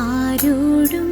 ആരോടും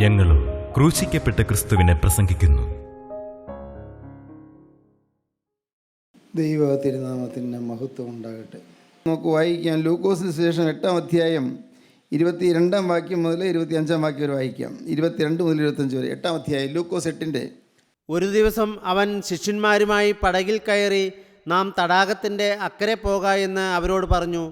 ഞങ്ങളും ക്രൂശിക്കപ്പെട്ട ക്രിസ്തുവിനെ പ്രസംഗിക്കുന്നു. ദൈവ തിരുനാമത്തിന് മഹത്വം ഉണ്ടാകട്ടെ. നമുക്ക് വായിക്കാം ലൂക്കോസിന് ശേഷം 8-ാം അധ്യായം 22-ാം വാക്യം മുതൽ 25-ാം വാക്യം വരെ വായിക്കാം. 22 മുതൽ 25 വരെ 8-ാം അധ്യായം ലൂക്കോസ് 8-ന്റെ. ഒരു ദിവസം അവൻ ശിഷ്യന്മാരുമായി പടകിൽ കയറി നാം തടാകത്തിൻ്റെ അക്കരെ പോക എന്ന് അവരോട് പറഞ്ഞു.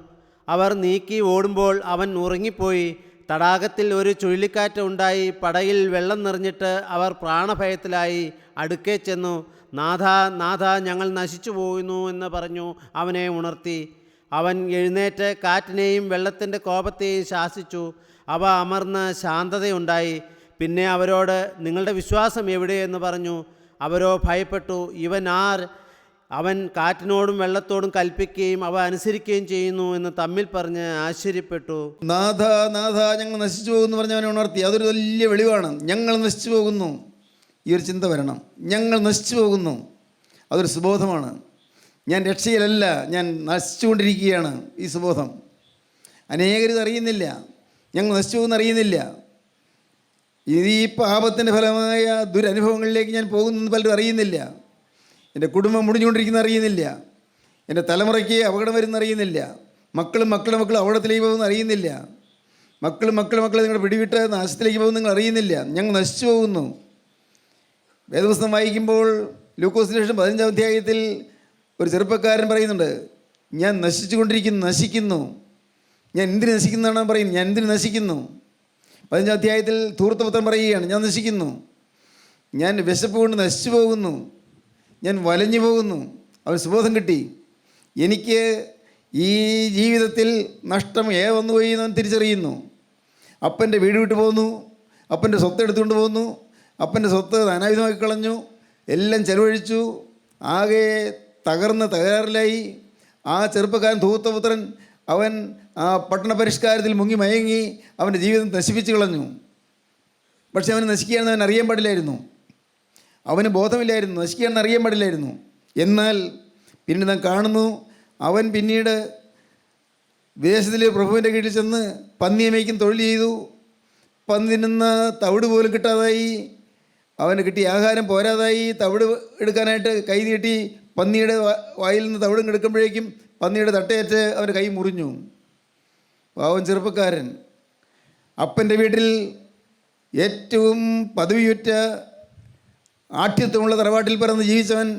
അവർ നീക്കി ഓടുമ്പോൾ അവൻ ഉറങ്ങിപ്പോയി. തടാകത്തിൽ ഒരു ചുഴലിക്കാറ്റ് ഉണ്ടായി. പടകിൽ വെള്ളം നിറഞ്ഞിട്ട് അവർ പ്രാണഭയത്തിലായി. അടുക്കെ ചെന്നു, നാഥ നാഥ, ഞങ്ങൾ നശിച്ചു പോകുന്നു എന്ന് പറഞ്ഞു അവനെ ഉണർത്തി. അവൻ എഴുന്നേറ്റ് കാറ്റിനെയും വെള്ളത്തിൻ്റെ കോപത്തെയും ശാസിച്ചു. അവ അമർന്ന് ശാന്തതയുണ്ടായി. പിന്നെ അവരോട്, നിങ്ങളുടെ വിശ്വാസം എവിടെയെന്ന് പറഞ്ഞു. അവരോ ഭയപ്പെട്ടു. ഇവൻ ആർ? അവൻ കാറ്റിനോടും വെള്ളത്തോടും കൽപ്പിക്കുകയും അവ അനുസരിക്കുകയും ചെയ്യുന്നു എന്ന് തമ്മിൽ പറഞ്ഞ് ആശ്ചര്യപ്പെട്ടു. നാഥ നാഥ, ഞങ്ങൾ നശിച്ചു പോകുന്നു പറഞ്ഞവനെ ഉണർത്തി. അതൊരു വലിയ വെളിവാണ്. ഞങ്ങൾ നശിച്ചു പോകുന്നു, ഈ ഒരു ചിന്ത വരണം. ഞങ്ങൾ നശിച്ചു പോകുന്നു, അതൊരു സുബോധമാണ്. ഞാൻ രക്ഷയിലല്ല, ഞാൻ നശിച്ചുകൊണ്ടിരിക്കുകയാണ്. ഈ സുബോധം അനേകരിത് അറിയുന്നില്ല. ഞങ്ങൾ നശിച്ചു പോകുന്ന അറിയുന്നില്ല. ഈ പാപത്തിൻ്റെ ഫലമായ ദുരനുഭവങ്ങളിലേക്ക് ഞാൻ പോകുന്നു പലരും അറിയുന്നില്ല. എൻ്റെ കുടുംബം മുടിഞ്ഞുകൊണ്ടിരിക്കുന്ന അറിയുന്നില്ല. എൻ്റെ തലമുറയ്ക്ക് അപകടം വരുന്ന അറിയുന്നില്ല. മക്കളും അപകടത്തിലേക്ക് പോകുന്ന അറിയുന്നില്ല. മക്കളും നിങ്ങളുടെ പിടിവിട്ട് നാശത്തിലേക്ക് പോകുന്ന നിങ്ങൾ അറിയുന്നില്ല. ഞങ്ങൾ നശിച്ചു പോകുന്നു. വേദപുസ്തകം വായിക്കുമ്പോൾ ലൂക്കോസിന് ശേഷം 15-ാം അധ്യായത്തിൽ ഒരു ചെറുപ്പക്കാരൻ പറയുന്നുണ്ട്, ഞാൻ നശിക്കുന്നു. ഞാൻ എന്തിന് നശിക്കുന്നതാണ് പറയുന്നത്. ഞാൻ എന്തിന് നശിക്കുന്നു? 15-ാം അധ്യായത്തിൽ ധൂർത്തപുത്രൻ പറയുകയാണ്, ഞാൻ നശിക്കുന്നു, ഞാൻ വിശപ്പ് കൊണ്ട് നശിച്ചു പോകുന്നു, ഞാൻ വലഞ്ഞു പോകുന്നു. അവൻ സുബോധം കിട്ടി. എനിക്ക് ഈ ജീവിതത്തിൽ നഷ്ടം വന്നുപോയി എന്ന് തിരിച്ചറിയുന്നു. അപ്പൻ്റെ വീട് വിട്ടു പോന്നു, അപ്പൻ്റെ സ്വത്ത് എടുത്തുകൊണ്ട് പോന്നു, അപ്പൻ്റെ സ്വത്ത് അനായുധമാക്കി കളഞ്ഞു, എല്ലാം ചെലവഴിച്ചു, ആകെ തകരാറിലായി. ആ ചെറുപ്പക്കാരൻ ധൂർത്തപുത്രൻ അവൻ ആ പട്ടണ പരിഷ്കാരത്തിൽ മുങ്ങി മയങ്ങി അവൻ്റെ ജീവിതം നശിപ്പിച്ചു കളഞ്ഞു. പക്ഷെ അവന് നശിക്കുകയാണെന്ന് അവൻ അറിയാൻ പാടില്ലായിരുന്നു, അവന് ബോധമില്ലായിരുന്നു, നശിക്കുകയാണെന്ന് അറിയാൻ പാടില്ലായിരുന്നു. എന്നാൽ പിന്നീട് നാം കാണുന്നു, അവൻ പിന്നീട് വിദേശത്തിലെ പ്രഭുവിൻ്റെ കീഴിൽ ചെന്ന് പന്നിയെ മേയ്ക്കും തൊഴിൽ ചെയ്തു. പന്നി തിന്നുന്ന തവിട് പോലും കിട്ടാതായി, അവന് കിട്ടിയ ആഹാരം പോരാതായി. തവിട് എടുക്കാനായിട്ട് കൈ നീട്ടി പന്നിയുടെ വായിൽ നിന്ന് തവിടും എടുക്കുമ്പോഴേക്കും പന്നിയുടെ തട്ടയേറ്റ് അവൻ്റെ കൈ മുറിഞ്ഞു. പാവം ചെറുപ്പക്കാരൻ, അപ്പൻ്റെ വീട്ടിൽ ഏറ്റവും പദവിയുറ്റ ആഠ്യത്വമുള്ള തറവാട്ടിൽ പിറന്ന് ജീവിച്ചവൻ,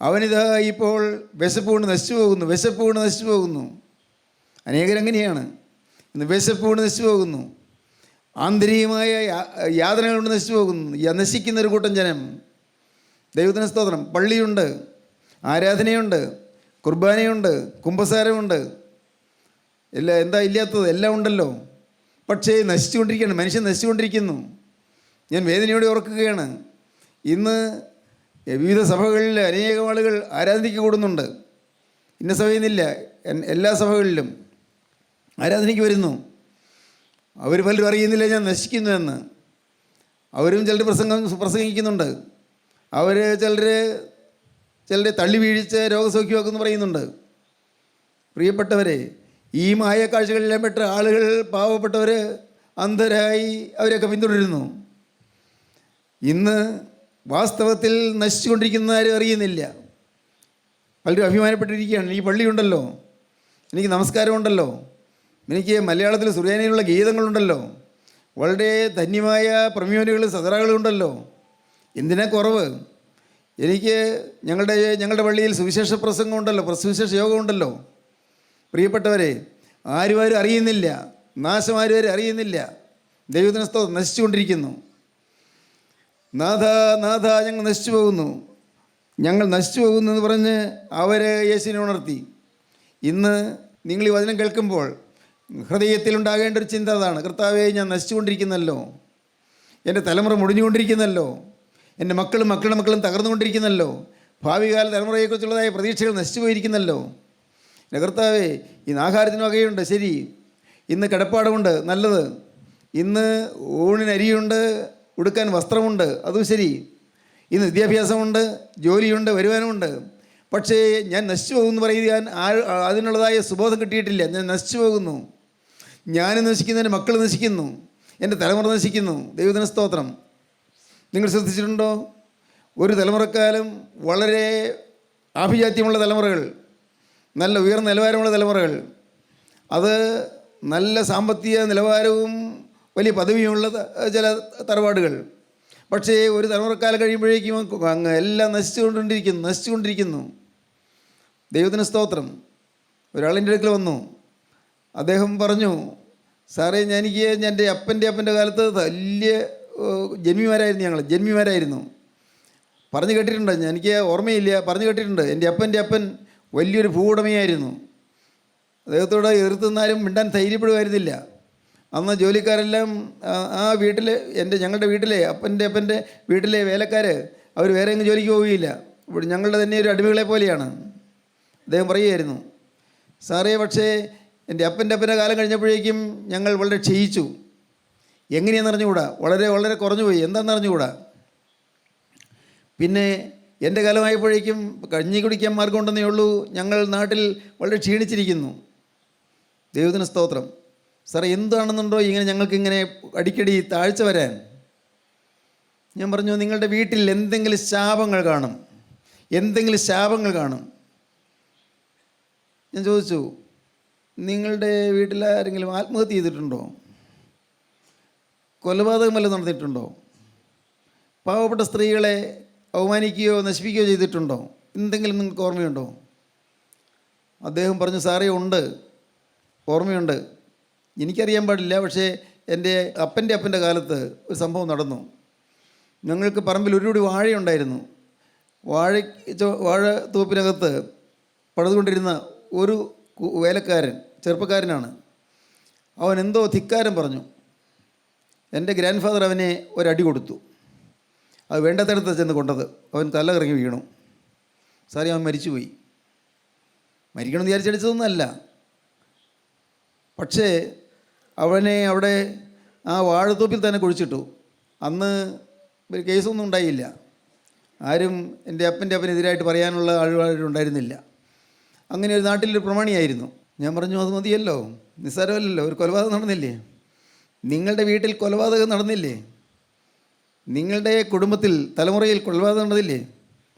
അവനിതാ ഇപ്പോൾ വിശപ്പ് കൊണ്ട് നശിച്ചു പോകുന്നു. അനേകരങ്ങനെയാണ് ഇന്ന്. വിശപ്പ് കൊണ്ട് നശിച്ചു പോകുന്നു, ആന്തരികമായ യാതനകൾ കൊണ്ട് നശിച്ചു പോകുന്നു. നശിക്കുന്നൊരു കൂട്ടം ജനം. ദൈവത്തിന് സ്തോത്രം. പള്ളിയുണ്ട്, ആരാധനയുണ്ട്, കുർബാനയുണ്ട്, കുമ്പസാരമുണ്ട്, എന്താ ഇല്ലാത്തത്? എല്ലാം ഉണ്ടല്ലോ. പക്ഷേ നശിച്ചുകൊണ്ടിരിക്കുകയാണ്, മനുഷ്യൻ നശിച്ചുകൊണ്ടിരിക്കുന്നു. ഞാൻ വേദനയോടെ ഓർക്കുകയാണ്, ഇന്ന് വിവിധ സഭകളിൽ അനേകം ആളുകൾ ആരാധനയ്ക്ക് കൂടുന്നുണ്ട്. ഇന്ന സഭയെന്നില്ല, എല്ലാ സഭകളിലും ആരാധനയ്ക്ക് വരുന്നു. അവർ പലരും അറിയുന്നില്ല ഞാൻ നശിക്കുന്നു എന്ന്. അവരും ചിലർ പ്രസംഗിക്കുന്നുണ്ട്. അവർ ചിലരെ തള്ളി വീഴിച്ച് രോഗസൗഖ്യമാക്കുമെന്ന് പറയുന്നുണ്ട്. പ്രിയപ്പെട്ടവരെ, ഈ മായ കാഴ്ചകളിലെല്ലാം പെട്ട ആളുകൾ, പാവപ്പെട്ടവർ, അന്ധരായി അവരൊക്കെ പിന്തുടരുന്നു. ഇന്ന് വാസ്തവത്തിൽ നശിച്ചുകൊണ്ടിരിക്കുന്ന ആരും അറിയുന്നില്ല. പലരും അഭിമാനപ്പെട്ടിരിക്കുകയാണ്, എനിക്ക് പള്ളിയുണ്ടല്ലോ, എനിക്ക് നമസ്കാരമുണ്ടല്ലോ, എനിക്ക് മലയാളത്തിൽ സുറിയാനിയിലുള്ള ഗീതങ്ങളുണ്ടല്ലോ, വളരെ ധന്യമായ പ്രമ്യൂനുകളും സദറകളും ഉണ്ടല്ലോ, എന്തിനാ കുറവ്? എനിക്ക് ഞങ്ങളുടെ പള്ളിയിൽ സുവിശേഷ പ്രസംഗമുണ്ടല്ലോ, സുവിശേഷ യോഗമുണ്ടല്ലോ. പ്രിയപ്പെട്ടവരെ, ആരും അറിയുന്നില്ല, നാശം ആരും അറിയുന്നില്ല. ദൈവത്തിന് സ്തോത്രം. നശിച്ചുകൊണ്ടിരിക്കുന്നു. നാഥ ഞങ്ങൾ നശിച്ചു പോകുന്നു എന്ന് പറഞ്ഞ് അവർ യേശുവിനെ ഉണർത്തി. ഇന്ന് നിങ്ങൾ ഈ വചനം കേൾക്കുമ്പോൾ ഹൃദയത്തിലുണ്ടാകേണ്ട ഒരു ചിന്ത അതാണ്: കർത്താവേ, ഞാൻ നശിച്ചുകൊണ്ടിരിക്കുന്നല്ലോ, എൻ്റെ തലമുറ മുടിഞ്ഞുകൊണ്ടിരിക്കുന്നല്ലോ, എൻ്റെ മക്കളും തകർന്നുകൊണ്ടിരിക്കുന്നല്ലോ, ഭാവികാല തലമുറയെക്കുറിച്ചുള്ളതായ പ്രതീക്ഷകൾ നശിച്ചു പോയിരിക്കുന്നല്ലോ. എൻ്റെ കർത്താവേ, ഇന്ന് ആഹാരത്തിന് വകയുണ്ട്, ശരി, ഇന്ന് കിടപ്പാടമുണ്ട്, നല്ലത്, ഇന്ന് ഊണിന് അരിയുണ്ട്, ഉടുക്കാൻ വസ്ത്രമുണ്ട്, അതും ശരി, ഇന്ന് വിദ്യാഭ്യാസമുണ്ട്, ജോലിയുണ്ട്, വരുമാനമുണ്ട്. പക്ഷേ ഞാൻ നശിച്ചു പോകുമെന്ന് പറയാൻ അതിനുള്ളതായ സുബോധം കിട്ടിയിട്ടില്ല. ഞാൻ നശിച്ചു പോകുന്നു, ഞാൻ നശിക്കുന്നു, എൻ്റെ മക്കൾ നശിക്കുന്നു, എൻ്റെ തലമുറ നശിക്കുന്നു. ദൈവത്തിന് സ്തോത്രം. നിങ്ങൾ ശ്രദ്ധിച്ചിട്ടുണ്ടോ? ഒരു തലമുറക്കാലം വളരെ ആഭിജാത്യമുള്ള തലമുറകൾ, നല്ല ഉയർന്ന നിലവാരമുള്ള തലമുറകൾ, അത് നല്ല സാമ്പത്തിക നിലവാരവും വലിയ പദവിയുമുള്ള ചില തറവാടുകൾ. പക്ഷേ ഒരു തലമുറക്കാലം കഴിയുമ്പോഴേക്കും അങ്ങ് എല്ലാം നശിച്ചുകൊണ്ടിരിക്കുന്നു. ദൈവത്തിന് സ്തോത്രം. ഒരാളിൻ്റെ അടുക്കൽ വന്നു. അദ്ദേഹം പറഞ്ഞു, സാറേ, എനിക്ക് എൻ്റെ അപ്പൻ്റെ കാലത്ത് വലിയ ജന്മിമാരായിരുന്നു. പറഞ്ഞു കേട്ടിട്ടുണ്ട്, എനിക്ക് ഓർമ്മയില്ല, പറഞ്ഞു കേട്ടിട്ടുണ്ട്. എൻ്റെ അപ്പൻ വലിയൊരു ഭൂവുടമയായിരുന്നു. അദ്ദേഹത്തോട് എതിർത്തുന്നാലും മിണ്ടാൻ ധൈര്യപ്പെടുമായിരുന്നില്ല. അന്ന് ജോലിക്കാരെല്ലാം ആ വീട്ടിൽ, ഞങ്ങളുടെ വീട്ടിലെ അപ്പൻ്റെ വീട്ടിലെ വേലക്കാർ, അവർ വേറെ എങ്ങും ജോലിക്ക് പോവുകയില്ല, ഇവിടെ ഞങ്ങളുടെ തന്നെ ഒരു അടിമകളെ പോലെയാണ്. അദ്ദേഹം പറയുമായിരുന്നു, സാറേ, പക്ഷേ എൻ്റെ അപ്പൻ്റെ കാലം കഴിഞ്ഞപ്പോഴേക്കും ഞങ്ങൾ വളരെ ക്ഷയിച്ചു. എങ്ങനെയാണെന്ന് അറിഞ്ഞുകൂടാ, വളരെ കുറഞ്ഞുപോയി. എന്താണെന്ന് അറിഞ്ഞുകൂടാ. പിന്നെ എൻ്റെ കാലമായപ്പോഴേക്കും കഞ്ഞി കുടിക്കാൻ മാർഗമുണ്ടെന്നേ ഉള്ളൂ. ഞങ്ങൾ നാട്ടിൽ വളരെ ക്ഷീണിച്ചിരിക്കുന്നു. ദൈവത്തിന് സ്തോത്രം. സാറേ, എന്താണെന്നുണ്ടോ ഇങ്ങനെ ഞങ്ങൾക്കിങ്ങനെ അടിക്കടി താഴ്ച വരാൻ? ഞാൻ പറഞ്ഞു, നിങ്ങളുടെ വീട്ടിൽ എന്തെങ്കിലും ശാപങ്ങൾ കാണും. ഞാൻ ചോദിച്ചു, നിങ്ങളുടെ വീട്ടിൽ ആരെങ്കിലും ആത്മഹത്യ ചെയ്തിട്ടുണ്ടോ? കൊലപാതകം വല്ലതും നടന്നിട്ടുണ്ടോ? പാവപ്പെട്ട സ്ത്രീകളെ അവമാനിക്കുകയോ നശിപ്പിക്കുകയോ ചെയ്തിട്ടുണ്ടോ? എന്തെങ്കിലും നിങ്ങൾക്ക് ഓർമ്മയുണ്ടോ? അദ്ദേഹം പറഞ്ഞു, സാറേ, ഉണ്ട്, ഓർമ്മയുണ്ട്. എനിക്കറിയാൻ പാടില്ല, പക്ഷേ എൻ്റെ അപ്പൻ്റെ കാലത്ത് ഒരു സംഭവം നടന്നു. ഞങ്ങൾക്ക് പറമ്പിൽ ഒരുപിടി വാഴയുണ്ടായിരുന്നു. വാഴ തോപ്പിനകത്ത് പടുതുകൊണ്ടിരുന്ന ഒരു വേലക്കാരൻ, ചെറുപ്പക്കാരനാണ്. അവൻ എന്തോ ധിക്കാരം പറഞ്ഞു. എൻ്റെ ഗ്രാൻഡ് ഫാദർ അവനെ ഒരടി കൊടുത്തു. അത് വേണ്ടത്തരത്ത് ചെന്ന് കൊണ്ടത്. അവൻ തല കറങ്ങി വീണു. സാറേ, അവൻ മരിച്ചുപോയി. മരിക്കണമെന്ന് വിചാരിച്ചടിച്ചതൊന്നുമല്ല. പക്ഷേ അവനെ അവിടെ ആ വാഴത്തോപ്പിൽ തന്നെ കുഴിച്ചിട്ടു. അന്ന് ഒരു കേസൊന്നും ഉണ്ടായില്ല. ആരും എൻ്റെ അപ്പനെതിരായിട്ട് പറയാനുള്ള ആളുകളുണ്ടായിരുന്നില്ല. അങ്ങനെ ഒരു നാട്ടിലൊരു പ്രമാണിയായിരുന്നു. ഞാൻ പറഞ്ഞു, അത് മതിയല്ലോ, നിസ്സാരമല്ലല്ലോ, ഒരു കൊലപാതകം നടന്നില്ലേ? നിങ്ങളുടെ വീട്ടിൽ കൊലപാതകം നടന്നില്ലേ? നിങ്ങളുടെ കുടുംബത്തിൽ തലമുറയിൽ കൊലപാതകം നടന്നില്ലേ?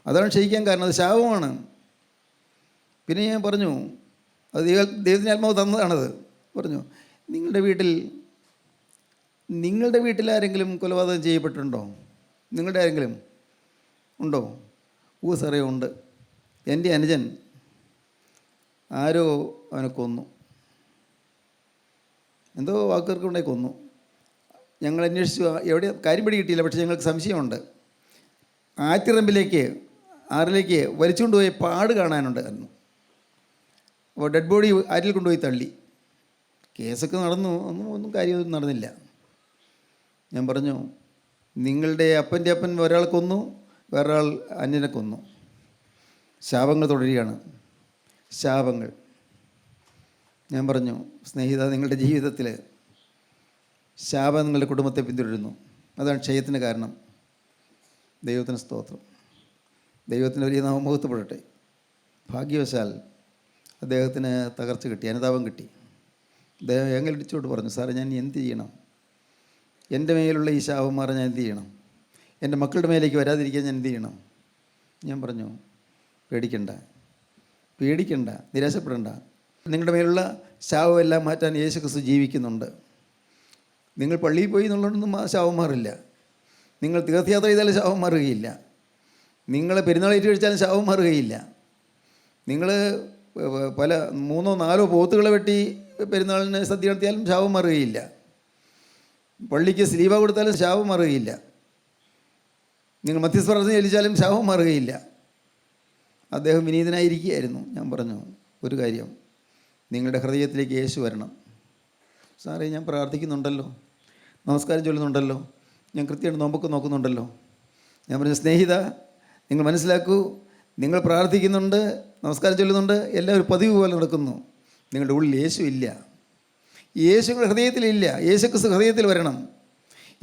അതാണ് ക്ഷയിക്കാൻ കാരണം. അത് ശാപമാണ്. പിന്നെ ഞാൻ പറഞ്ഞു, അത് ദൈവത്തിൻ്റെ ആത്മാവ് തന്നതാണത്. പറഞ്ഞു, നിങ്ങളുടെ വീട്ടിൽ ആരെങ്കിലും കൊലപാതകം ചെയ്യപ്പെട്ടിട്ടുണ്ടോ? നിങ്ങളുടെ ആരെങ്കിലും ഉണ്ടോ? സാറേ, ഉണ്ട്. എൻ്റെ അനുജൻ ആരോ അവനെ കൊന്നു. എന്തോ വാക്കുകൾക്കുണ്ടായി കൊന്നു. ഞങ്ങൾ അന്വേഷിച്ചു, എവിടെ കാര്യം പിടി കിട്ടിയില്ല. പക്ഷേ ഞങ്ങൾക്ക് സംശയമുണ്ട്. ആറിലേക്ക് വലിച്ചുകൊണ്ടുപോയി പാട് കാണാനുണ്ടായിരുന്നു. അപ്പോൾ ഡെഡ് ബോഡി ആറ്റിൽ കൊണ്ടുപോയി തള്ളി. കേസൊക്കെ നടന്നു. ഒന്നും കാര്യമൊന്നും നടന്നില്ല. ഞാൻ പറഞ്ഞു, നിങ്ങളുടെ അപ്പൻ്റെ അപ്പൻ ഒരാൾ കൊന്നു, വേറൊരാൾ അന്യനെ കൊന്നു. ശാപങ്ങൾ തുടരുകയാണ്, ശാപങ്ങൾ. ഞാൻ പറഞ്ഞു, സ്നേഹിത, നിങ്ങളുടെ ജീവിതത്തിൽ ശാപം നിങ്ങളുടെ കുടുംബത്തെ പിന്തുടരുന്നു. അതാണ് ക്ഷയത്തിന് കാരണം. ദൈവത്തിന് സ്തോത്രം. ദൈവത്തിന് വലിയ നാമം മഹത്വപ്പെടട്ടെ. ഭാഗ്യവശാൽ അദ്ദേഹത്തിന് തകർച്ച കിട്ടി, അനുതാപം കിട്ടി. അദ്ദേഹം എങ്ങലിടിച്ചോട്ട് പറഞ്ഞു, സാറേ, ഞാൻ എന്ത് ചെയ്യണം? എൻ്റെ മേലുള്ള ഈ ശാപം മാറാൻ ഞാൻ എന്ത് ചെയ്യണം? എൻ്റെ മക്കളുടെ മേലേക്ക് വരാതിരിക്കാൻ ഞാൻ എന്ത് ചെയ്യണം? ഞാൻ പറഞ്ഞു, പേടിക്കണ്ട, നിരാശപ്പെടണ്ട. നിങ്ങളുടെ മേലുള്ള ശാപമെല്ലാം മാറ്റാൻ യേശു ക്രിസ്തു ജീവിക്കുന്നുണ്ട്. നിങ്ങൾ പള്ളിയിൽ പോയി എന്നുള്ളതൊന്നും ശാപം മാറില്ല. നിങ്ങൾ തീർത്ഥയാത്ര ചെയ്താലും ശാപം മാറുകയില്ല. നിങ്ങൾ പെരുന്നാളേറ്റ് കഴിച്ചാലും ശാപം മാറുകയില്ല. നിങ്ങൾ പല 3-4 പോത്തുകളെ വെട്ടി പെരുന്നാളിന് സദ്യ നടത്തിയാലും ശാപം മാറുകയില്ല. പള്ളിക്ക് സ്ലീവ കൊടുത്താലും ശാപം മാറുകയില്ല. നിങ്ങൾ മധ്യസ്ഥ പ്രാർത്ഥന ചൊല്ലിച്ചാലും ശാപം മാറുകയില്ല. അദ്ദേഹം വിനീതനായിരിക്കുകയായിരുന്നു. ഞാൻ പറഞ്ഞു, ഒരു കാര്യം, നിങ്ങളുടെ ഹൃദയത്തിലേക്ക് യേശു വരണം. സാറേ, ഞാൻ പ്രാർത്ഥിക്കുന്നുണ്ടല്ലോ, നമസ്കാരം ചൊല്ലുന്നുണ്ടല്ലോ, ഞാൻ കൃത്യമായിട്ട് നോമ്പൊക്കെ നോക്കുന്നുണ്ടല്ലോ. ഞാൻ പറഞ്ഞു, സ്നേഹിത, നിങ്ങൾ മനസ്സിലാക്കൂ, നിങ്ങൾ പ്രാർത്ഥിക്കുന്നുണ്ട്, നമസ്കാരം ചൊല്ലുന്നുണ്ട്, എല്ലാം ഒരു പതിവ് പോലെ നടക്കുന്നു. നിങ്ങളുടെ ഉള്ളിൽ യേശു ഇല്ല. യേശു നിങ്ങളുടെ ഹൃദയത്തിലില്ല. യേശു ക്രിസ്തു ഹൃദയത്തിൽ വരണം.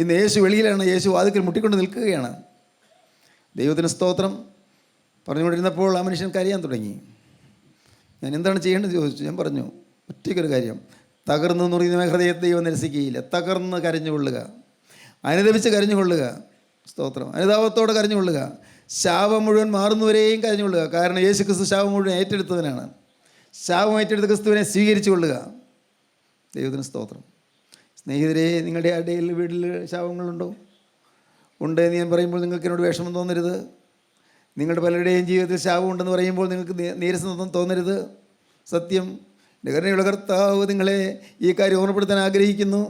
ഇന്ന് യേശു വെളിയിലാണ്. യേശു വാതിൽക്കൽ മുട്ടിക്കൊണ്ട് നിൽക്കുകയാണ്. ദൈവത്തിന് സ്തോത്രം. പറഞ്ഞുകൊണ്ടിരുന്നപ്പോൾ ആ മനുഷ്യൻ കരയാൻ തുടങ്ങി. ഞാൻ എന്താണ് ചെയ്യേണ്ടത് ചോദിച്ചു. ഞാൻ പറഞ്ഞു, ഒറ്റയ്ക്കൊരു കാര്യം, തകർന്നു നുറിയുന്ന ഹൃദയത്തെ ദൈവം നിരസിക്കുകയില്ല. തകർന്ന് കരഞ്ഞുകൊള്ളുക, അനുദപിച്ച് കരഞ്ഞുകൊള്ളുക. സ്തോത്രം. അനുതാപത്തോടെ കരഞ്ഞുകൊള്ളുക. ശാപം മുഴുവൻ മാറുന്നവരെയും കരഞ്ഞുകൊള്ളുക. കാരണം യേശു ക്രിസ്തു ശാപം മുഴുവൻ ഏറ്റെടുത്തവനാണ്. ശാപം ഏറ്റെടുത്ത ക്രിസ്തുവിനെ സ്വീകരിച്ചു കൊള്ളുക. ദൈവത്തിന് സ്തോത്രം. സ്നേഹിതരെ, നിങ്ങളുടെ ഇടയിൽ വീട്ടിൽ ശാപങ്ങളുണ്ടോ? ഉണ്ട് എന്ന് ഞാൻ പറയുമ്പോൾ നിങ്ങൾക്ക് എന്നോട് വിഷമം തോന്നരുത്. നിങ്ങളുടെ പലരുടെയും ജീവിതത്തിൽ ശാപമുണ്ടെന്ന് പറയുമ്പോൾ നിങ്ങൾക്ക് നീരസം തോന്നരുത്. സത്യം, കരുണയുള്ള കർത്താവ് നിങ്ങളെ ഈ കാര്യം ഓർമ്മപ്പെടുത്താൻ ആഗ്രഹിക്കുന്നു.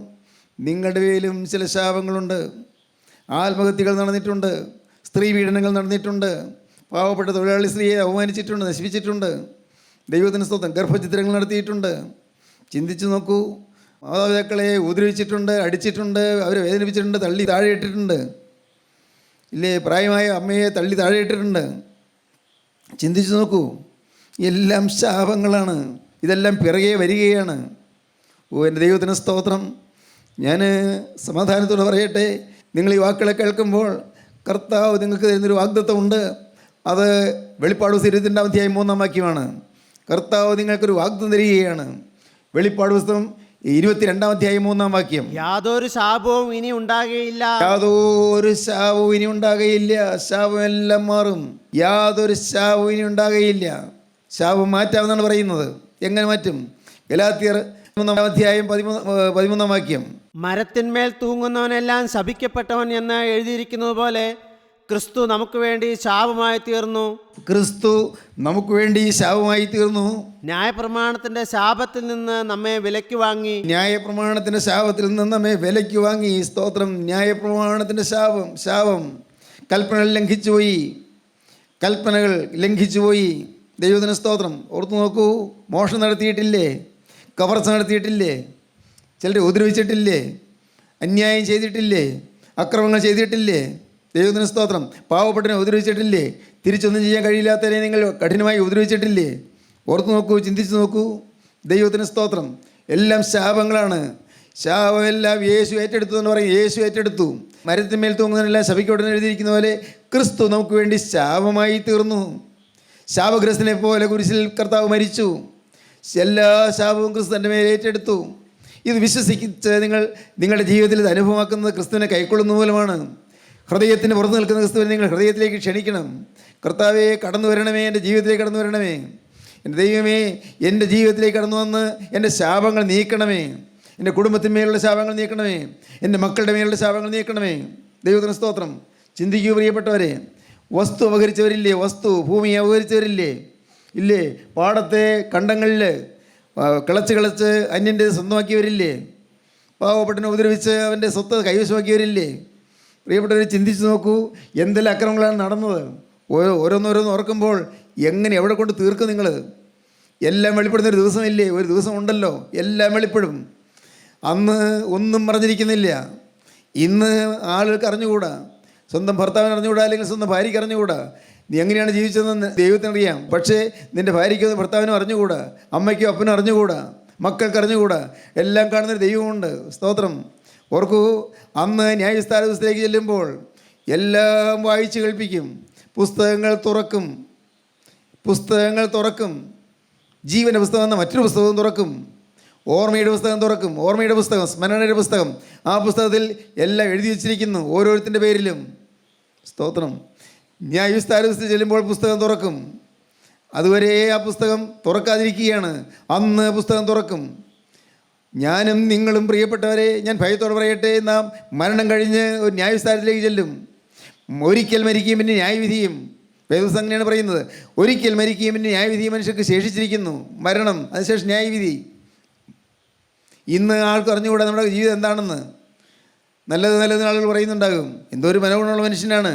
നിങ്ങളുടെ പേരിലും ചില ശാപങ്ങളുണ്ട്. ആത്മഹത്യകൾ നടന്നിട്ടുണ്ട്, സ്ത്രീ പീഡനങ്ങൾ നടന്നിട്ടുണ്ട്, പാവപ്പെട്ട തൊഴിലാളി സ്ത്രീയെ അവമാനിച്ചിട്ടുണ്ട്, നശിപ്പിച്ചിട്ടുണ്ട്. ദൈവത്തിന് സ്തോത്രം. ഗർഭചിത്രങ്ങൾ നടത്തിയിട്ടുണ്ട്. ചിന്തിച്ചു നോക്കൂ. മാതാപിതാക്കളെ ഉപദ്രവിച്ചിട്ടുണ്ട്, അടിച്ചിട്ടുണ്ട്, അവരെ വേദനിപ്പിച്ചിട്ടുണ്ട്, തള്ളി താഴെ ഇട്ടിട്ടുണ്ട്. ഇല്ലേ, പ്രായമായ അമ്മയെ തള്ളി താഴെ ഇട്ടിട്ടുണ്ട്. ചിന്തിച്ചു നോക്കൂ. എല്ലാം ശാപങ്ങളാണ്. ഇതെല്ലാം പിറകെ വരികയാണ്. എൻ്റെ ദൈവത്തിന് സ്തോത്രം. ഞാൻ സമാധാനത്തോടെ പറയട്ടെ, നിങ്ങൾ ഈ വാക്കുകളെ കേൾക്കുമ്പോൾ കർത്താവ് നിങ്ങൾക്ക് തരുന്നൊരു വാഗ്ദത്തമുണ്ട്. അത് വെളിപ്പാട് 22 അധ്യായം 3 വാക്യമാണ്. കർത്താവ് നിങ്ങൾക്കൊരു വാഗ്ദത്തം തരികയാണ്. വെളിപ്പാട് പുസ്തകം 22 അധ്യായം 3 വാക്യം. യാതൊരു ശാപവും ഇനി ഉണ്ടാകുകയില്ല. യാതൊരു ശാപവും ഇനി ഉണ്ടാകുകയില്ല. ശാപമെല്ലാം മാറും. യാതൊരു ശാപവും ഇനി ഉണ്ടാകുകയില്ല. ശാപം മാറ്റാമെന്നാണ് പറയുന്നത്. എങ്ങനെ മാറ്റും? ഗലാത്യർ 3 അധ്യായം 13 വാക്യം. മരത്തിന്മേൽ തൂങ്ങുന്നവനെല്ലാം ശപിക്കപ്പെട്ടവൻ എന്ന് എഴുതിയിരിക്കുന്നത് പോലെ ക്രിസ്തു നമുക്ക് വേണ്ടി ശാപമായി തീർന്നു. ക്രിസ്തു നമുക്ക് വേണ്ടി ശാപമായി തീർന്നു. ന്യായപ്രമാണത്തിന്റെ ശാപത്തിൽ നിന്ന് നമ്മെ വിലയ്ക്ക് വാങ്ങി. ന്യായപ്രമാണത്തിന്റെ ശാപത്തിൽ നിന്ന് നമ്മെ വിലയ്ക്ക് വാങ്ങി. സ്തോത്രം. ന്യായപ്രമാണത്തിന്റെ ശാപം കൽപ്പനകൾ ലംഘിച്ചുപോയി. ദൈവത്തിന് സ്തോത്രം. ഓർത്തു നോക്കൂ. മോഷണം നടത്തിയിട്ടില്ലേ? കവർച്ച നടത്തിയിട്ടില്ലേ? ചിലരെ ഉപദ്രവിച്ചിട്ടില്ലേ? അന്യായം ചെയ്തിട്ടില്ലേ? അക്രമങ്ങൾ ചെയ്തിട്ടില്ലേ? ദൈവത്തിന് സ്തോത്രം. പാവപ്പെട്ടവനെ ഉപദ്രവിച്ചിട്ടില്ലേ? തിരിച്ചൊന്നും ചെയ്യാൻ കഴിയില്ലാത്തവരെ നിങ്ങൾ കഠിനമായി ഉപദ്രവിച്ചിട്ടില്ലേ? ഓർത്ത് നോക്കൂ, ചിന്തിച്ച് നോക്കൂ. ദൈവത്തിന് സ്തോത്രം. എല്ലാം ശാപങ്ങളാണ്. ശാപമെല്ലാം യേശു ഏറ്റെടുത്തു എന്ന് പറയും. യേശു ഏറ്റെടുത്തു. മരത്തിന്മേൽ തൂങ്ങുന്നതിനെല്ലാം ശപിക്കോട്ടെന്ന് എഴുതിയിരിക്കുന്ന പോലെ ക്രിസ്തു നമുക്ക് വേണ്ടി ശാപമായി തീർന്നു. ശാപഗ്രസ്തനെ പോലെ കുരിശിൽ കർത്താവ് മരിച്ചു. എല്ലാ ശാപവും ക്രിസ്തു തൻ്റെ മേൽ ഏറ്റെടുത്തു. ഇത് വിശ്വസിച്ച് നിങ്ങളുടെ ജീവിതത്തിൽ ഇത് അനുഭവമാക്കുന്നത് ക്രിസ്തുവിനെ കൈക്കൊള്ളുന്ന മൂലമാണ്. ഹൃദയത്തിന് പുറത്ത് നിൽക്കുന്ന ക്രിസ്തുവിനെ നിങ്ങൾ ഹൃദയത്തിലേക്ക് ക്ഷണിക്കണം. കർത്താവേ, കടന്നു വരണമേ, എൻ്റെ ജീവിതത്തിലേക്ക് കടന്നു വരണമേ. എൻ്റെ ദൈവമേ, എൻ്റെ ജീവിതത്തിലേക്ക് കടന്നു വന്ന് എൻ്റെ ശാപങ്ങൾ നീക്കണമേ. എൻ്റെ കുടുംബത്തിന്മേലുള്ള ശാപങ്ങൾ നീക്കണമേ. എൻ്റെ മക്കളുടെ മേലുള്ള ശാപങ്ങൾ നീക്കണമേ. ദൈവത്തിന് സ്തോത്രം. ചിന്തിക്കൂ പ്രിയപ്പെട്ടവരെ. വസ്തു അപഹരിച്ചവരില്ലേ? ഭൂമി അപഹരിച്ചവരില്ലേ? ഇല്ലേ? പാടത്തെ കണ്ടങ്ങളിൽ കിളച്ച് അന്യൻ്റെ സ്വന്തമാക്കിയവരില്ലേ? പാവപ്പെട്ടനെ ഉപദ്രവിച്ച് അവൻ്റെ സ്വത്ത് കൈവശമാക്കിയവരില്ലേ? പ്രിയപ്പെട്ടവർ, ചിന്തിച്ച് നോക്കൂ, എന്തെല്ലാം അക്രമങ്ങളാണ് നടന്നത്. ഓരോന്നോരോന്ന് ഓർക്കുമ്പോൾ എവിടെ കൊണ്ട് തീർക്കും നിങ്ങൾ? എല്ലാം വെളിപ്പെടുന്നൊരു ദിവസമില്ലേ? ഒരു ദിവസം ഉണ്ടല്ലോ, എല്ലാം വെളിപ്പെടും. അന്ന് ഒന്നും പറഞ്ഞിരിക്കുന്നില്ല. ഇന്ന് ആളുകൾക്ക് അറിഞ്ഞുകൂടാ. സ്വന്തം ഭർത്താവിന് അറിഞ്ഞുകൂടാ, അല്ലെങ്കിൽ സ്വന്തം ഭാര്യയ്ക്ക് അറിഞ്ഞുകൂടാ. നീ എങ്ങനെയാണ് ജീവിച്ചതെന്ന് ദൈവത്തിനറിയാം. പക്ഷേ നിൻ്റെ ഭാര്യയ്ക്കോ ഭർത്താവിനും അറിഞ്ഞുകൂടാ, അമ്മയ്ക്കോ അപ്പനും അറിഞ്ഞുകൂടാ, മക്കൾക്ക് അറിഞ്ഞുകൂടാ. എല്ലാം കാണുന്നൊരു ദൈവമുണ്ട്. സ്തോത്രം. ഓർക്കൂ, അന്ന് ന്യായവിസ്താര ദിവസത്തിലേക്ക് ചെല്ലുമ്പോൾ എല്ലാം വായിച്ച് കേൾപ്പിക്കും. പുസ്തകങ്ങൾ തുറക്കും. ജീവൻ്റെ പുസ്തകം എന്ന മറ്റൊരു പുസ്തകവും തുറക്കും. ഓർമ്മയുടെ പുസ്തകം തുറക്കും. ഓർമ്മയുടെ പുസ്തകം, സ്മരണയുടെ പുസ്തകം. ആ പുസ്തകത്തിൽ എല്ലാം എഴുതി വച്ചിരിക്കുന്നു, ഓരോരുത്തരുടെ പേരിലും. സ്തോത്രം. ന്യായവിസ്താര ദിവസത്തിൽ ചെല്ലുമ്പോൾ പുസ്തകം തുറക്കും. അതുവരെ ആ പുസ്തകം തുറക്കാതിരിക്കുകയാണ്. അന്ന് പുസ്തകം തുറക്കും. ഞാനും നിങ്ങളും പ്രിയപ്പെട്ടവരെ, ഞാൻ ഭയത്തോടെ പറയട്ടെ, നാം മരണം കഴിഞ്ഞ് ഒരു ന്യായവിസ്താരത്തിലേക്ക് ചെല്ലും. ഒരിക്കൽ മരിക്കുകയും പിന്നെ ന്യായവിധിയും. വേദപുസ്തകം അങ്ങനെയാണ് പറയുന്നത്. ഒരിക്കൽ മരിക്കുകയും പിന്നെ ന്യായവിധിയും മനുഷ്യർക്ക് ശേഷിച്ചിരിക്കുന്നു. മരണം, അതിനുശേഷം ന്യായവിധി. ഇന്ന് ആൾക്ക് അറിഞ്ഞുകൂടാ നമ്മുടെ ജീവിതം എന്താണെന്ന്. നല്ലത് ആളുകൾ പറയുന്നുണ്ടാകും, എന്തോ ഒരു മനോഗുണമുള്ള മനുഷ്യനാണ്,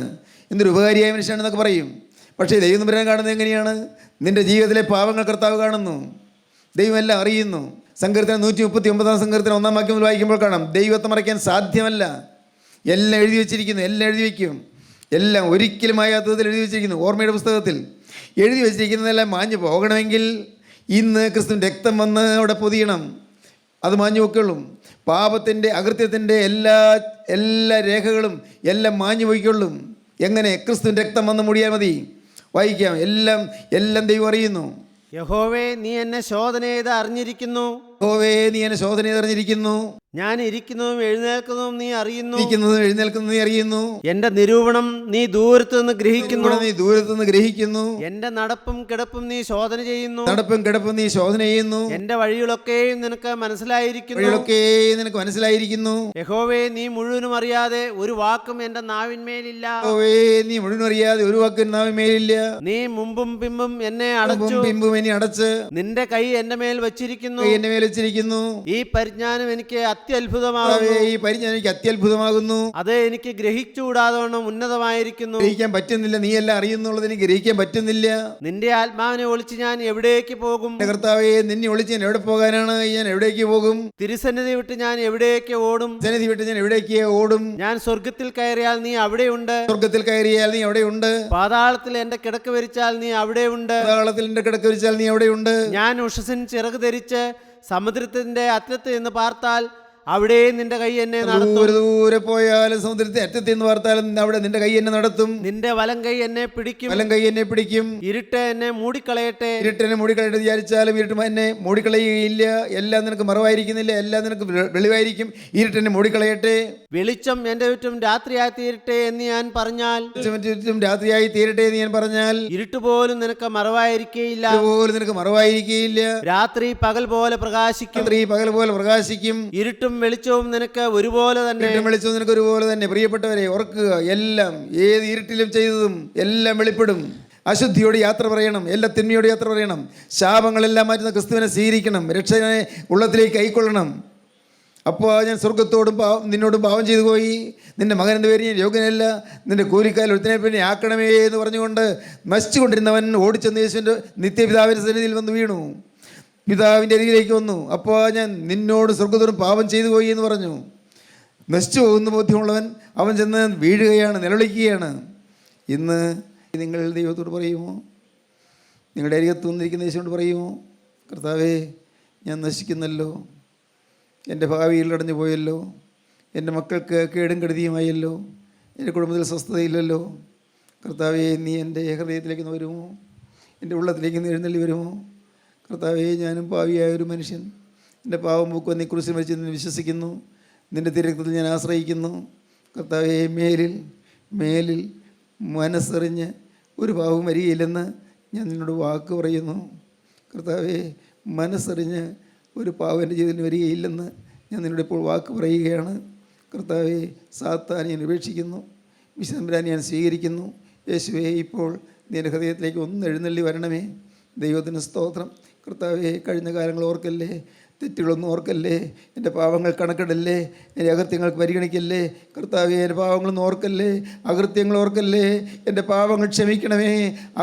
എന്തൊരു ഉപകാരിയായ മനുഷ്യനാണെന്നൊക്കെ പറയും. പക്ഷേ ദൈവം തമ്പുരാൻ കാണുന്നത് എങ്ങനെയാണ്? നിൻ്റെ ജീവിതത്തിലെ പാവങ്ങൾ കർത്താവ് കാണുന്നു. ദൈവം എല്ലാം അറിയുന്നു. സങ്കീർത്തനം 139 സങ്കീർത്തനം 1-ാം വാക്യം വായിക്കുമ്പോൾ കാണാം, ദൈവത്തെ മറയ്ക്കാൻ സാധ്യമല്ല. എല്ലാം എഴുതി വെച്ചിരിക്കുന്നു. എല്ലാം എഴുതി വയ്ക്കും. എല്ലാം ഒരിക്കലും മായാത്തതിൽ എഴുതി വെച്ചിരിക്കുന്നു. ഓർമ്മയുടെ പുസ്തകത്തിൽ എഴുതി വെച്ചിരിക്കുന്നതെല്ലാം മാഞ്ഞു പോകണമെങ്കിൽ ഇന്ന് ക്രിസ്തുവിൻ്റെ രക്തം വന്ന് അവിടെ പൊതിയണം. അത് മാഞ്ഞു പോയിക്കൊള്ളും. പാപത്തിൻ്റെ, അകൃത്യത്തിൻ്റെ എല്ലാ രേഖകളും എല്ലാം മാഞ്ഞു പോയിക്കൊള്ളും. എങ്ങനെ? ക്രിസ്തുവിൻ്റെ രക്തം വന്ന് മുടിയാൽ മതി. വായിക്കാം. എല്ലാം ദൈവം അറിയുന്നു. യഹോവേ, നീ എന്നെ ശോധന ചെയ്ത് അറിഞ്ഞിരിക്കുന്നു. യഹോവേ, നീ എന്നെ ശോധന ചെയ്ത് അറിഞ്ഞിരിക്കുന്നു. ഞാൻ ഇരിക്കുന്നതും എഴുന്നേൽക്കുന്നതും നീ അറിയുന്നു. നീ അറിയുന്നു. എന്റെ നിരൂപണം നീ ദൂരത്തു നിന്ന് ഗ്രഹിക്കുന്നു. എന്റെ നടപ്പും കിടപ്പും നീ ശോധന ചെയ്യുന്നു. എന്റെ വഴികളൊക്കെയും നിനക്ക് മനസ്സിലായിരിക്കുന്നു. യഹോവേ, നീ മുഴുവനും അറിയാതെ ഒരു വാക്കും എന്റെ നാവിന്മേലില്ല. നീ മുമ്പും പിമ്പും എന്നെ അടച്ച് നിന്റെ കൈ എന്റെ മേൽ വച്ചിരിക്കുന്നു. ഈ പരിജ്ഞാനം എനിക്ക് അത്യത്ഭുതമാകുന്നു. അത് എനിക്ക് ഗ്രഹിച്ചുകൂടാതോണം ഉന്നതമായിരിക്കുന്നു. ഗ്രഹിക്കാൻ പറ്റുന്നില്ല. നീ എല്ലാം അറിയുന്നുള്ളത് എനിക്ക് ഗ്രഹിക്കാൻ പറ്റുന്നില്ല. നിന്റെ ആത്മാവിനെ ഒളിച്ച് ഞാൻ എവിടേക്ക് പോകും? കർത്താവേ, നിന്നെ ഒളിച്ച് ഞാൻ എവിടെ പോകാനാണ്? ഞാൻ എവിടേക്ക് പോകും? തിരുസന്നിധി വിട്ട് ഞാൻ എവിടേക്ക് ഓടും? ഞാൻ സ്വർഗത്തിൽ കയറിയാൽ നീ അവിടെയുണ്ട്. പാതാളത്തിൽ എന്റെ കിടക്ക് വിരിച്ചാൽ നീ അവിടെയുണ്ട്. ഞാൻ ഉഷസിൻ ചിറക് ധരിച്ച് സമുദ്രത്തിന്റെ അറ്റത്ത് എന്ന് പാർത്താൽ അവിടെ നിന്റെ കൈ എന്നെ നടത്തും. ദൂരെ പോയാലും സമുദ്രത്തെ അറ്റത്ത് എന്ന് പാർത്താലും അവിടെ നിന്റെ കൈ എന്നെ നടത്തും. നിന്റെ വലം കൈ എന്നെ പിടിക്കും. ഇരുട്ട് എന്നെ മൂടിക്കളയട്ടെ വിചാരിച്ചാലും ഇരുട്ട് എന്നെ മൂടിക്കളയുകയില്ല. എല്ലാം നിനക്ക് മറവായിരിക്കുന്നില്ല, എല്ലാം നിനക്ക് വെളിവായിരിക്കും. ഇരുട്ടെന്നെ മൂടിക്കളയട്ടെ. വെളിച്ചം എന്റെ ചുറ്റും രാത്രിയായി തീരട്ടെ എന്ന് ഞാൻ പറഞ്ഞാൽ ഇരുട്ട് പോലും നിനക്ക് മറവായിരിക്കുകയില്ല. രാത്രി പകൽ പോലെ പ്രകാശിക്കും. ഇരുട്ടും വെളിച്ചവും നിനക്ക് ഒരുപോലെ തന്നെ. പ്രിയപ്പെട്ടവരെ, ഓർക്കുക, എല്ലാം ഏത് ഇരുട്ടിലും ചെയ്തതും എല്ലാം വെളിപ്പെടും. അശുദ്ധിയോട് യാത്ര പറയണം. എല്ലാ തിന്മയോട് യാത്ര പറയണം. ശാപങ്ങളെല്ലാം മാറ്റുന്ന ക്രിസ്തുവിനെ സ്വീകരിക്കണം. രക്ഷകനെ ഉള്ളത്തിലേക്ക് കൈക്കൊള്ളണം. അപ്പോൾ ഞാൻ സ്വർഗത്തോടും നിന്നോടും പാവം ചെയ്തു പോയി, നിൻ്റെ മകനെന്ന പേര് ഞാൻ യോഗ്യനല്ല, നിൻ്റെ കൂലിക്കാൽ ഒരുത്തിനെ പിന്നെ ആക്കണമേ എന്ന് പറഞ്ഞുകൊണ്ട് നശിച്ചുകൊണ്ടിരുന്നവൻ ഓടിച്ചെന്ന് യേശുവിൻ്റെ നിത്യപിതാവിൻ്റെ സന്നിധിയിൽ വന്ന് വീണു. പിതാവിൻ്റെ അരികിലേക്ക് വന്നു. അപ്പോൾ ഞാൻ നിന്നോട് സ്വർഗത്തോടും പാപം ചെയ്തു പോയി എന്ന് പറഞ്ഞു. നശിച്ചു പോകുന്ന ബോധ്യമുള്ളവൻ അവൻ ചെന്ന് വീഴുകയാണ്, നിലവിളിക്കുകയാണ്. ഇന്ന് നിങ്ങൾ ദൈവത്തോട് പറയുമോ? നിങ്ങളുടെ അരികത്ത് വന്നിരിക്കുന്ന യേശുവോട് പറയുമോ, കർത്താവേ, ഞാൻ നശിക്കുന്നല്ലോ, എൻ്റെ ഭാവിയിൽ അടഞ്ഞു പോയല്ലോ, എൻ്റെ മക്കൾക്ക് കേടും കെടുതിയുമായല്ലോ, എൻ്റെ കുടുംബത്തിൽ സ്വസ്ഥതയില്ലല്ലോ. കർത്താവേ, നീ എൻ്റെ ഹൃദയത്തിലേക്ക് വരുമോ? എൻ്റെ ഉള്ളത്തിലേക്ക് എഴുന്നള്ളി വരുമോ? കർത്താവേ, ഞാനും പാവിയായ ഒരു മനുഷ്യൻ, എൻ്റെ പാവം പൂക്കുവാൻ നീ കുരിശിൽ മരിച്ച് നിന്നെ വിശ്വസിക്കുന്നു, നിൻ്റെ തിരക്കത്തിൽ ഞാൻ ആശ്രയിക്കുന്നു. കർത്താവേ, മേലിൽ മനസ്സറിഞ്ഞ് ഒരു പാവം വരികയില്ലെന്ന് ഞാൻ നിന്നോട് വാക്ക് പറയുന്നു. കർത്താവേ, മനസ്സറിഞ്ഞ് ഒരു പാവം എൻ്റെ ജീവിതത്തിന് വരികയില്ലെന്ന് ഞാൻ നിന്നോട് ഇപ്പോൾ വാക്ക് പറയുകയാണ്. കർത്താവേ, സാത്താനെ ഞാൻ ഉപേക്ഷിക്കുന്നു, വിശുദ്ധമ്പുരാനെ ഞാൻ സ്വീകരിക്കുന്നു. യേശുവേ, ഇപ്പോൾ നീ എൻ്റെ ഹൃദയത്തിലേക്ക് ഒന്ന് എഴുന്നള്ളി വരണമേ. ദൈവത്തിന് സ്തോത്രം. കർത്താവേ, കഴിഞ്ഞ കാലങ്ങൾ ഓർക്കല്ലേ, തെറ്റുകളൊന്നും ഓർക്കല്ലേ, എൻ്റെ പാവങ്ങൾ കണക്കിടല്ലേ, എൻ്റെ അകൃത്യങ്ങൾക്ക് പരിഗണിക്കല്ലേ. കർത്താവേ, എൻ്റെ പാവങ്ങളൊന്നും ഓർക്കല്ലേ, അകൃത്യങ്ങൾ ഓർക്കല്ലേ. എൻ്റെ പാവങ്ങൾ ക്ഷമിക്കണമേ,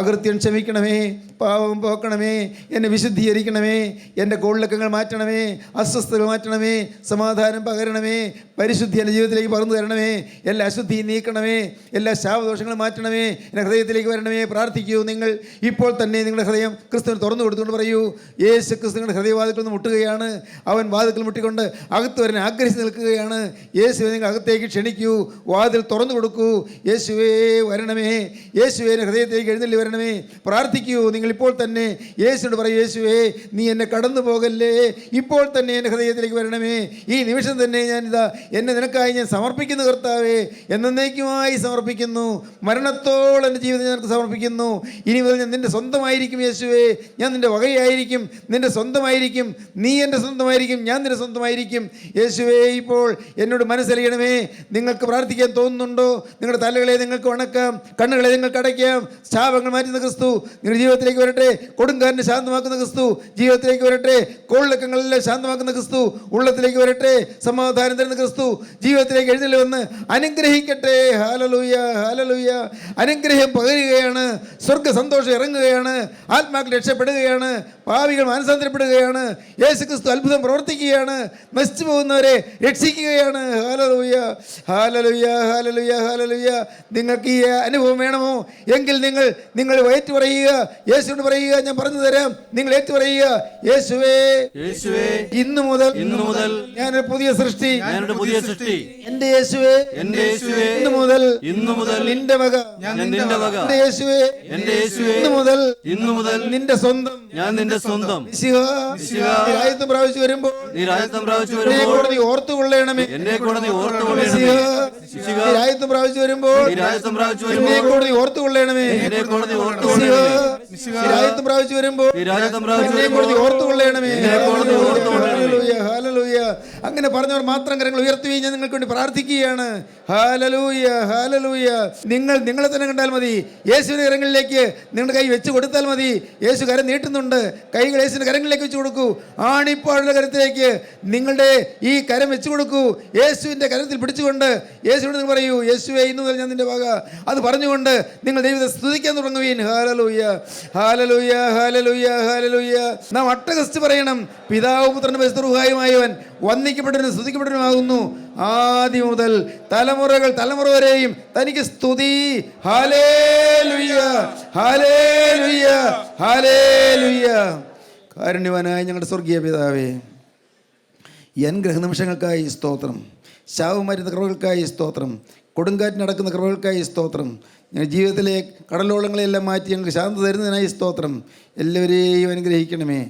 അകൃത്യം ക്ഷമിക്കണമേ, പാവം പോക്കണമേ, എന്നെ വിശുദ്ധീകരിക്കണമേ, എൻ്റെ കോളിളക്കങ്ങൾ മാറ്റണമേ, അസ്വസ്ഥതകൾ മാറ്റണമേ, സമാധാനം പകരണമേ, പരിശുദ്ധി എൻ്റെ ജീവിതത്തിലേക്ക് പകർന്നു തരണമേ, എല്ലാ അശുദ്ധിയും നീക്കണമേ, എല്ലാ ശാപദോഷങ്ങളും മാറ്റണമേ, എൻ്റെ ഹൃദയത്തിലേക്ക് വരണമേ. പ്രാർത്ഥിക്കൂ. നിങ്ങൾ ഇപ്പോൾ തന്നെ നിങ്ങളുടെ ഹൃദയം ക്രിസ്തുവിന് തുറന്നു കൊടുത്തുകൊണ്ട് പറയൂ, യേശു ക്രിസ്തു നിങ്ങളുടെ ഹൃദയവാതിൽക്കൽ നിന്ന് മുട്ടുകയാണ്. അവൻ വാതിൽക്കൽ മുട്ടിക്കൊണ്ട് അകത്ത് വരാൻ ആഗ്രഹിച്ച് നിൽക്കുകയാണ്. യേശുവെ, നിങ്ങൾ അകത്തേക്ക് ക്ഷണിക്കൂ, വാതിൽ തുറന്നു കൊടുക്കൂ. യേശുവേ, വരണമേ, യേശുവേ, ഹൃദയത്തിലേക്ക് എഴുന്നള്ളി വരണമേ. പ്രാർത്ഥിക്കൂ. നിങ്ങൾ ഇപ്പോൾ തന്നെ യേശുവിനോട് പറയൂ, യേശുവേ, നീ എന്നെ കടന്നു പോകല്ലേ, ഇപ്പോൾ തന്നെ എൻ്റെ ഹൃദയത്തിലേക്ക് വരണമേ. ഈ നിമിഷം തന്നെ ഞാനിതാ എന്നെ നിനക്കായി ഞാൻ സമർപ്പിക്കുന്നു. കർത്താവേ, എന്നേക്കുമായി സമർപ്പിക്കുന്നു. മരണത്തോളം എൻ്റെ ജീവിതം ഞാൻ സമർപ്പിക്കുന്നു. ഇനി മുതൽ ഞാൻ നിൻ്റെ സ്വന്തമായിരിക്കും. യേശുവേ, ഞാൻ നിൻ്റെ വകയായിരിക്കും, നിൻ്റെ സ്വന്തമായിരിക്കും. നീ എൻ്റെ സ്വന്തമായിരിക്കും, ഞാൻ നിൻ്റെ സ്വന്തമായിരിക്കും. യേശുവേ, ഇപ്പോൾ എന്നോട് മനസ്സലിയണമേ. നിങ്ങൾക്ക് പ്രാർത്ഥിക്കാൻ തോന്നുന്നുണ്ടോ? നിങ്ങളുടെ തലകളെ നിങ്ങൾക്ക് വണക്കാം, കണ്ണുകളെ നിങ്ങൾക്ക് അടയ്ക്കാം. ശാപങ്ങൾ മാറ്റുന്ന ക്രിസ്തു നിങ്ങളുടെ ജീവിതത്തിലേക്ക് വരട്ടെ. കൊടുങ്കാരനെ ശാന്തമാക്കുന്ന ക്രിസ്തു ജീവിതത്തിലേക്ക് വരട്ടെ. കോളിളക്കങ്ങളെല്ലാം ശാന്തമാക്കുന്ന ക്രിസ്തു ഉള്ളത്തിലേക്ക് വരട്ടെ. സമാധാനം തരുന്ന ക്രിസ്തു ജീവിതത്തിലേക്ക് എഴുന്നള്ളി വന്ന് അനുഗ്രഹിക്കട്ടെ. Hallelujah, hallelujah. അനുഗ്രഹം പകരുകയാണ്, സ്വർഗ്ഗ സന്തോഷം ഇറങ്ങുകയാണ്, ആത്മാക്കൾ രക്ഷപ്പെടുകയാണ്, പാപികൾ മാനസാന്തരപ്പെടുകയാണ്. യേശു ക്രിസ്തു അത്ഭുതം പ്രവർത്തിക്കുകയാണ്, നശിച്ചു പോകുന്നവരെ രക്ഷിക്കുകയാണ്. Hallelujah, hallelujah, hallelujah, hallelujah. നിങ്ങൾക്ക് ഈ അനുഭവം വേണമോ? എങ്കിൽ നിങ്ങൾ ഏറ്റു പറയുക, യേശുവിനോട് പറയുക, ഞാൻ പറഞ്ഞു തരാം. നിങ്ങൾ ഏറ്റു പറയുക, യേശുവേ, ഇന്നു മുതൽ ഞാനൊരു പുതിയ സൃഷ്ടി. എന്റെ യേശുവേ, ഇന്നു മുതൽ നിന്റെ വക. എന്റെ യേശുവേ, ഇന്നു മുതൽ നിന്റെ സ്വന്തം. രാജ്യത്വം പ്രാപിച്ചു വരുമ്പോൾ നീ ഓർത്തുകൊള്ളണമേ. രാജ്യത്വം പ്രാപിച്ചു വരുമ്പോൾ നീ ഓർത്തുകൊള്ളണമേ. രാജ്യത്വം പ്രാപിച്ചു വരുമ്പോൾ ഓർത്തുകൊള്ളണമേ. ഹല്ലേലൂയ. അങ്ങനെ പറഞ്ഞവർ മാത്രം കരങ്ങൾ ഉയർത്തുകയും ഞാൻ നിങ്ങൾക്ക് വേണ്ടി പ്രാർത്ഥിക്കുകയാണ്. Hallelujah, hallelujah. നിങ്ങളെ തന്നെ കണ്ടാൽ മതി. യേശുവിന്റെ കരങ്ങളിലേക്ക് നിങ്ങളുടെ കൈ വെച്ച് കൊടുത്താൽ മതി. യേശു കരം നീട്ടുന്നുണ്ട്. കൈകൾ യേശുവിന്റെ കരങ്ങളിലേക്ക് വെച്ച് കൊടുക്കൂ. ആണിപ്പാടുള്ള കരത്തിലേക്ക് നിങ്ങളുടെ ഈ കരം വെച്ച് കൊടുക്കൂ. യേശുവിന്റെ കരത്തിൽ പിടിച്ചുകൊണ്ട് യേശുവിനോട് നിങ്ങൾ പറയൂ, യേശുവേ, ഇന്നു മുതൽ ഞാൻ നിന്റെ വക. അത് പറഞ്ഞുകൊണ്ട് നിങ്ങൾ ദൈവത്തെ സ്തുതിക്കാൻ തുടങ്ങുവീൻ. Hallelujah, hallelujah, hallelujah, hallelujah. നാം അട്ടഹസിച്ച് പറയണം, പിതാവ് പുത്രനും പരിശുദ്ധ റൂഹായുമായവൻ വന്ദിക്കപ്പെട്ടവനും സ്തുതിക്കപ്പെട്ടവനുമാകുന്നു, ആദ്യം മുതൽ തലമുറ വരെയും തനിക്ക് സ്തുതി. Hallelujah, hallelujah, hallelujah. കാരുണ്യവാനായ ഞങ്ങളുടെ സ്വർഗീയ പിതാവേ, ഈ അനുഗ്രഹ നിമിഷങ്ങൾക്കായി സ്തോത്രം. ശാപം മാറ്റുന്ന കൃപകൾക്കായി സ്തോത്രം. കൊടുങ്കാറ്റ് നടക്കുന്ന കൃപകൾക്കായി സ്തോത്രം. ഞങ്ങളുടെ ജീവിതത്തിലെ കടലോളങ്ങളെല്ലാം മാറ്റി ഞങ്ങൾക്ക് ശാന്ത തരുന്നതിനായി സ്തോത്രം. എല്ലാവരെയും അനുഗ്രഹിക്കണമേ.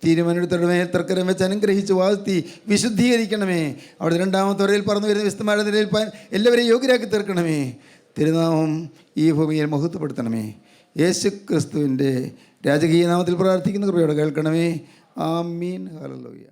തീരുമാനമെടുത്തവരുടെ മേൽ തർക്കരം വെച്ച് അനുഗ്രഹിച്ച് വാഴ്ത്തി വിശുദ്ധീകരിക്കണമേ. അവിടെ രണ്ടാമത്തെ വരയിൽ പറന്നു വരുന്ന വിശുദ്ധമായ നിലനിൽപ്പാൻ എല്ലാവരെയും യോഗ്യരാക്കി തീർക്കണമേ. തിരുനാമം ഈ ഭൂമിയിൽ മഹത്വപ്പെടുത്തണമേ. യേശു ക്രിസ്തുവിൻ്റെ രാജകീയ നാമത്തിൽ പ്രാർത്ഥിക്കുന്ന കൃപയോടെ കേൾക്കണമേ. ആമീൻ. ഹല്ലേലൂയ.